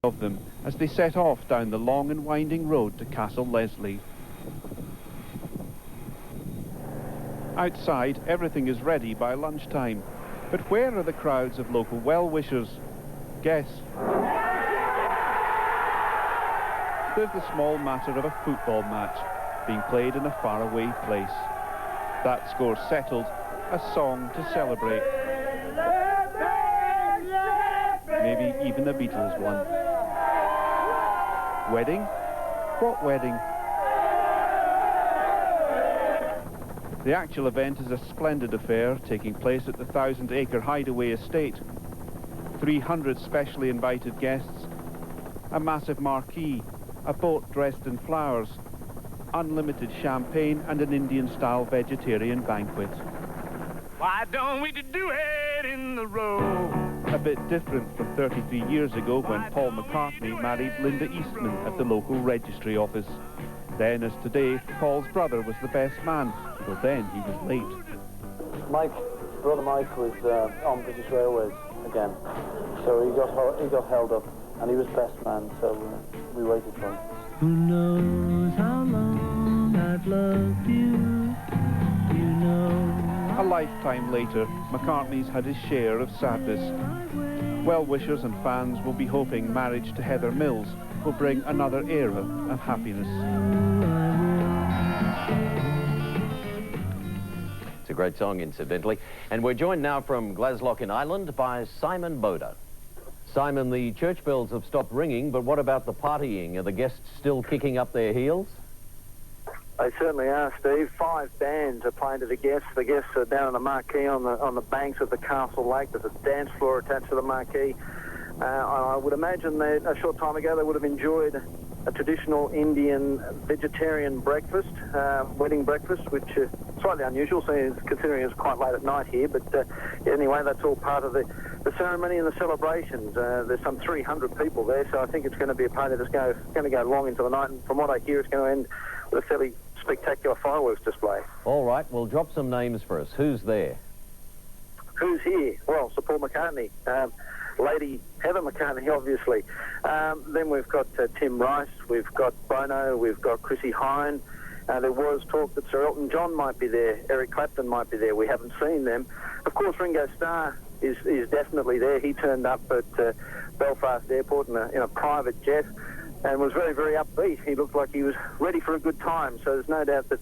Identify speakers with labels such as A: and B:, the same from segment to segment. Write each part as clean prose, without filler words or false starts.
A: of them as they set off down the long and winding road to Castle Leslie. Outside, everything is ready by lunchtime, but where are the crowds of local well-wishers? Guess. There's the small matter of a football match being played in a faraway place. That score settled, a song to celebrate. Maybe even a Beatles one. Wedding? What wedding? The actual event is a splendid affair taking place at the 1,000-acre Hideaway estate. 300 specially invited guests, a massive marquee, a boat dressed in flowers, unlimited champagne and an Indian-style vegetarian banquet.
B: Why don't we do it in the road?
A: A bit different from 33 years ago when Paul McCartney married Linda Eastman at the local registry office. Then, as today, Paul's brother was the best man, though then he was late.
C: Brother Mike was on British Railways again, so he got held up, and he was best man, so we waited for him.
D: Who knows how long I've loved you, you know.
A: A lifetime later, McCartney's had his share of sadness. Well-wishers and fans will be hoping marriage to Heather Mills will bring another era of happiness.
E: It's a great song, incidentally. And we're joined now from Glaslock in Ireland by Simon Boda. Simon, the church bells have stopped ringing, but what about the partying? Are the guests still kicking up their heels?
C: They certainly are, Steve. 5 bands are playing to the guests. The guests are down on the marquee on the banks of the Castle Lake. There's a dance floor attached to the marquee. I would imagine that a short time ago they would have enjoyed a traditional Indian vegetarian breakfast, wedding breakfast, which is slightly unusual, considering it's quite late at night here. But anyway, that's all part of the ceremony and the celebrations. There's some 300 people there, so I think it's going to be a party that's going to go long into the night. And from what I hear, it's going to end with a fairly spectacular fireworks display.
E: All right, well, drop some names for us. Who's there?
C: Who's here? Well, Sir Paul McCartney. Lady Heather McCartney, obviously. Then we've got Tim Rice, we've got Bono, we've got Chrissy Hine. There was talk that Sir Elton John might be there, Eric Clapton might be there. We haven't seen them. Of course, Ringo Starr is definitely there. He turned up at Belfast Airport in a private jet and was very, very upbeat. He looked like he was ready for a good time. So there's no doubt that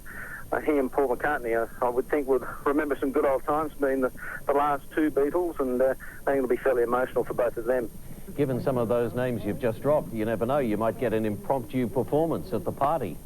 C: he and Paul McCartney, I would think, would remember some good old times, being the last 2 Beatles, and I think it'll be fairly emotional for both of them.
E: Given some of those names you've just dropped, you never know, you might get an impromptu performance at the party.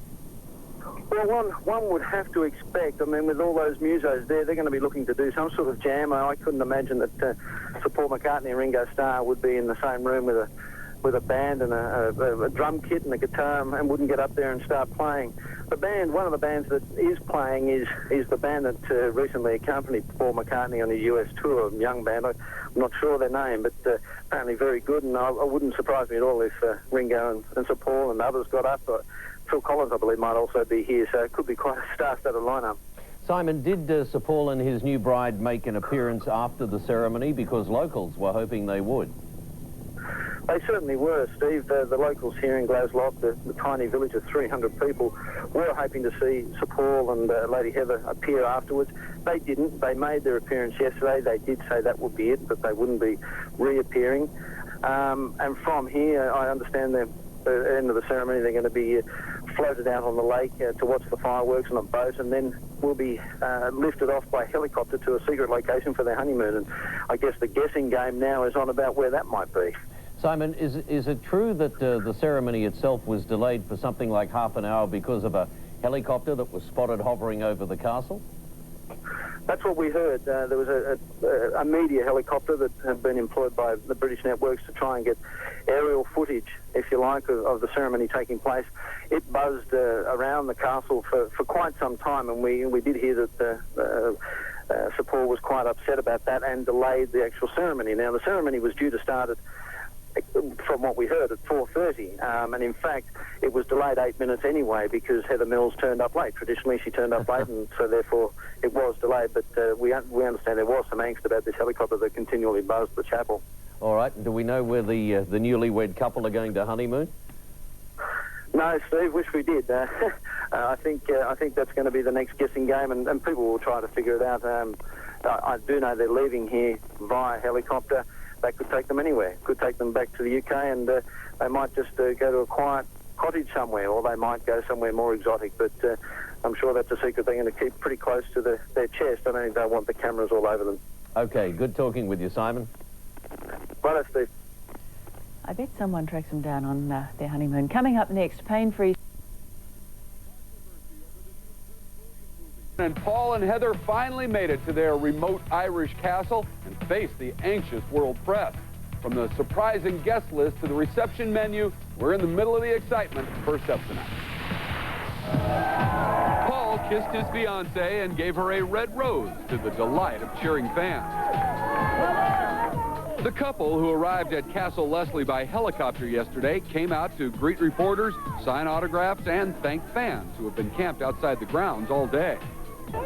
C: Well, one would have to expect, I mean, with all those musos there, they're going to be looking to do some sort of jam. I couldn't imagine that Sir Paul McCartney and Ringo Starr would be in the same room with a band and a drum kit and a guitar and wouldn't get up there and start playing. One of the bands that is playing is the band that recently accompanied Paul McCartney on his US tour, a young band. I'm not sure their name, but apparently very good, and I wouldn't surprise me at all if Ringo and Sir Paul and others got up. Phil Collins, I believe, might also be here, so it could be quite a star-studded lineup.
E: Simon, did Sir Paul and his new bride make an appearance after the ceremony? Because locals were hoping they would.
C: They certainly were, Steve. The locals here in Glaslock, the tiny village of 300 people, were hoping to see Sir Paul and Lady Heather appear afterwards. They didn't. They made their appearance yesterday. They did say that would be it, that they wouldn't be reappearing. And from here, I understand that at the end of the ceremony, they're going to be floated out on the lake to watch the fireworks on a boat, and then will be lifted off by helicopter to a secret location for their honeymoon. And I guess the guessing game now is on about where that might be.
E: Simon, is it true that the ceremony itself was delayed for something like half an hour because of a helicopter that was spotted hovering over the castle?
C: That's what we heard. There was a media helicopter that had been employed by the British networks to try and get aerial footage, if you like, of the ceremony taking place. It buzzed around the castle for quite some time, and we did hear that Sir Paul was quite upset about that and delayed the actual ceremony. Now, the ceremony was due to start from what we heard, at 4:30, and in fact it was delayed 8 minutes anyway because Heather Mills turned up late. Traditionally she turned up late, and so therefore it was delayed, but we understand there was some angst about this helicopter that continually buzzed the chapel.
E: All right, and do we know where the newlywed couple are going to honeymoon?
C: No, Steve, wish we did. I think that's going to be the next guessing game, and people will try to figure it out. I do know they're leaving here via helicopter. That could take them anywhere. Could take them back to the UK, and they might just go to a quiet cottage somewhere, or they might go somewhere more exotic. But I'm sure that's a secret they're going to keep pretty close to their chest. I don't think they want the cameras all over them.
E: Okay, good talking with you, Simon.
C: Righto, Steve.
F: I bet someone tracks them down on their honeymoon. Coming up next, pain-free.
G: And Paul and Heather finally made it to their remote Irish castle and faced the anxious world press. From the surprising guest list to the reception menu, we're in the middle of the excitement. First up tonight. Paul kissed his fiancée and gave her a red rose to the delight of cheering fans. The couple, who arrived at Castle Leslie by helicopter yesterday, came out to greet reporters, sign autographs, and thank fans who have been camped outside the grounds all day.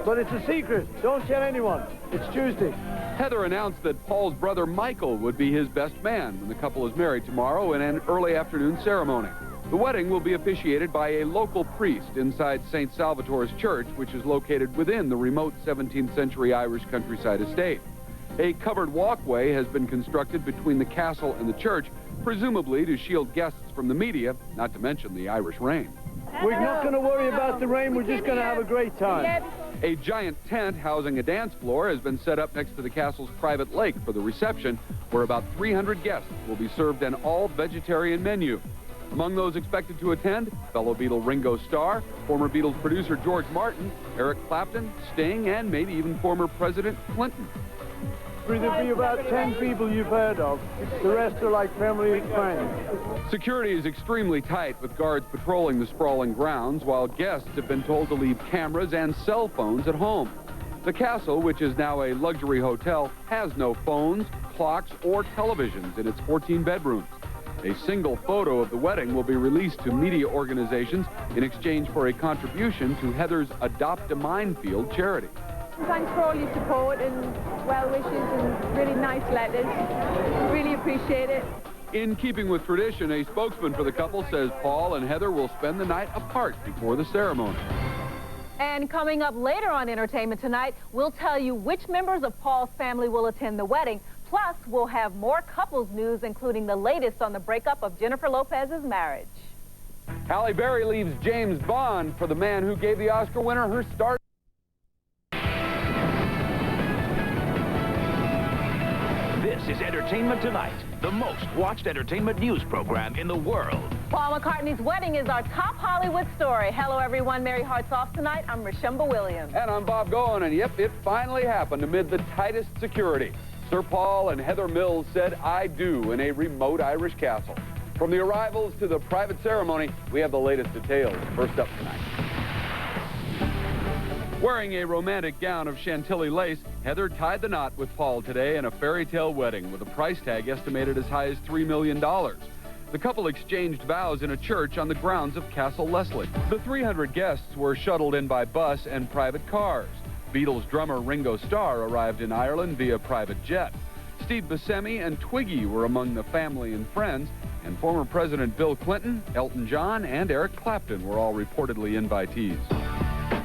H: But it's a secret. Don't tell anyone. It's Tuesday.
G: Heather announced that Paul's brother Michael would be his best man when the couple is married tomorrow in an early afternoon ceremony. The wedding will be officiated by a local priest inside St. Salvator's Church, which is located within the remote 17th century Irish countryside estate. A covered walkway has been constructed between the castle and the church, presumably to shield guests from the media, not to mention the Irish rain.
H: We're not going to worry about the rain. We're just going to have a great time.
G: A giant tent housing a dance floor has been set up next to the castle's private lake for the reception, where about 300 guests will be served an all-vegetarian menu. Among those expected to attend, fellow Beatle Ringo Starr, former Beatles producer George Martin, Eric Clapton, Sting, and maybe even former President Clinton.
H: There'll be about 10 people you've heard of. The rest are like family and friends.
G: Security is extremely tight, with guards patrolling the sprawling grounds, while guests have been told to leave cameras and cell phones at home. The castle, which is now a luxury hotel, has no phones, clocks, or televisions in its 14 bedrooms. A single photo of the wedding will be released to media organizations in exchange for a contribution to Heather's Adopt a Minefield charity.
I: Thanks for all your support and well wishes and really nice letters. Really appreciate it.
G: In keeping with tradition, a spokesman for the couple says Paul and Heather will spend the night apart before the ceremony.
I: And coming up later on Entertainment Tonight, we'll tell you which members of Paul's family will attend the wedding. Plus, we'll have more couples news, including the latest on the breakup of Jennifer Lopez's marriage.
G: Halle Berry leaves James Bond for the man who gave the Oscar winner her start.
B: This is Entertainment Tonight, the most watched entertainment news program in the world.
I: Paul McCartney's wedding is our top Hollywood story. Hello, everyone. Merry Hearts Off tonight. I'm Rashumba Williams.
G: And I'm Bob Goen, and yep, it finally happened amid the tightest security. Sir Paul and Heather Mills said "I do" in a remote Irish castle. From the arrivals to the private ceremony, we have the latest details. First up tonight. Wearing a romantic gown of Chantilly lace, Heather tied the knot with Paul today in a fairy tale wedding with a price tag estimated as high as $3 million. The couple exchanged vows in a church on the grounds of Castle Leslie. The 300 guests were shuttled in by bus and private cars. Beatles drummer Ringo Starr arrived in Ireland via private jet. Steve Buscemi and Twiggy were among the family and friends, and former President Bill Clinton, Elton John, and Eric Clapton were all reportedly invitees.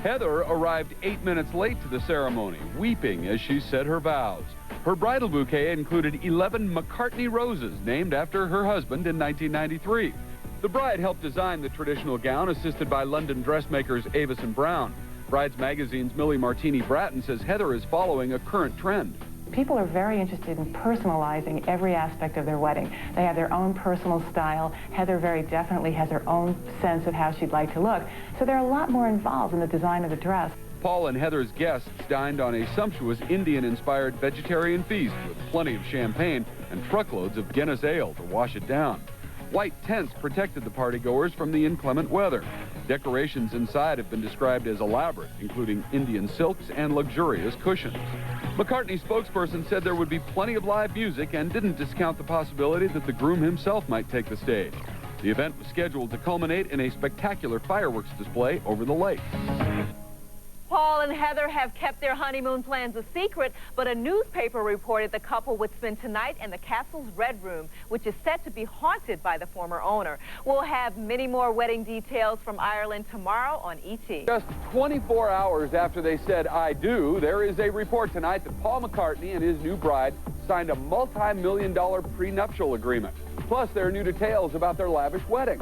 G: Heather arrived 8 minutes late to the ceremony, weeping as she said her vows. Her bridal bouquet included 11 McCartney roses named after her husband in 1993. The bride helped design the traditional gown, assisted by London dressmakers Avis and Brown. Brides Magazine's Millie Martini Bratton says Heather is following a current trend.
J: People are very interested in personalizing every aspect of their wedding. They have their own personal style. Heather very definitely has her own sense of how she'd like to look. So they're a lot more involved in the design of the dress.
G: Paul and Heather's guests dined on a sumptuous Indian-inspired vegetarian feast with plenty of champagne and truckloads of Guinness ale to wash it down. White tents protected the partygoers from the inclement weather. Decorations inside have been described as elaborate, including Indian silks and luxurious cushions. McCartney's spokesperson said there would be plenty of live music and didn't discount the possibility that the groom himself might take the stage. The event was scheduled to culminate in a spectacular fireworks display over the lake.
I: Paul and Heather have kept their honeymoon plans a secret, but a newspaper reported the couple would spend tonight in the castle's Red Room, which is said to be haunted by the former owner. We'll have many more wedding details from Ireland tomorrow on ET.
G: Just 24 hours after they said "I do," there is a report tonight that Paul McCartney and his new bride signed a multi-million-dollar prenuptial agreement. Plus, there are new details about their lavish wedding.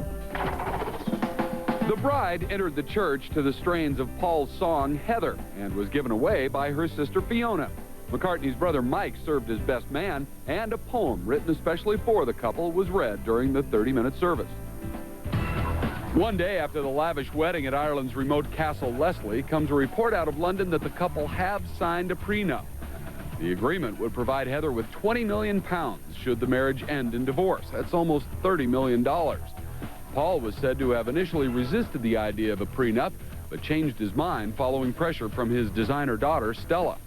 G: The bride entered the church to the strains of Paul's song, Heather, and was given away by her sister Fiona. McCartney's brother Mike served as best man, and a poem written especially for the couple was read during the 30-minute service. One day after the lavish wedding at Ireland's remote Castle Leslie comes a report out of London that the couple have signed a prenup. The agreement would provide Heather with £20 million should the marriage end in divorce. That's almost $30 million. Paul was said to have initially resisted the idea of a prenup, but changed his mind following pressure from his designer daughter, Stella.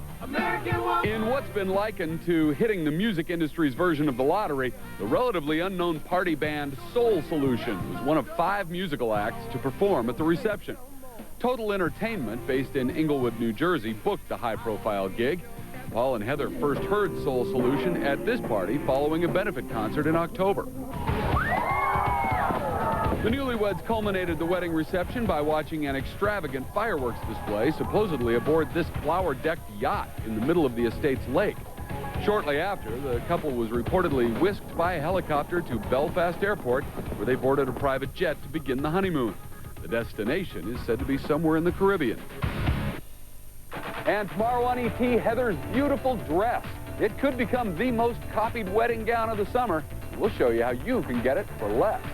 G: In what's been likened to hitting the music industry's version of the lottery, the relatively unknown party band Soul Solution was one of 5 musical acts to perform at the reception. Total Entertainment, based in Inglewood, New Jersey, booked the high-profile gig. Paul and Heather first heard Soul Solution at this party following a benefit concert in October. The newlyweds culminated the wedding reception by watching an extravagant fireworks display supposedly aboard this flower-decked yacht in the middle of the estate's lake. Shortly after, the couple was reportedly whisked by a helicopter to Belfast Airport, where they boarded a private jet to begin the honeymoon. The destination is said to be somewhere in the Caribbean. And tomorrow on ET, Heather's beautiful dress. It could become the most copied wedding gown of the summer. We'll show you how you can get it for less.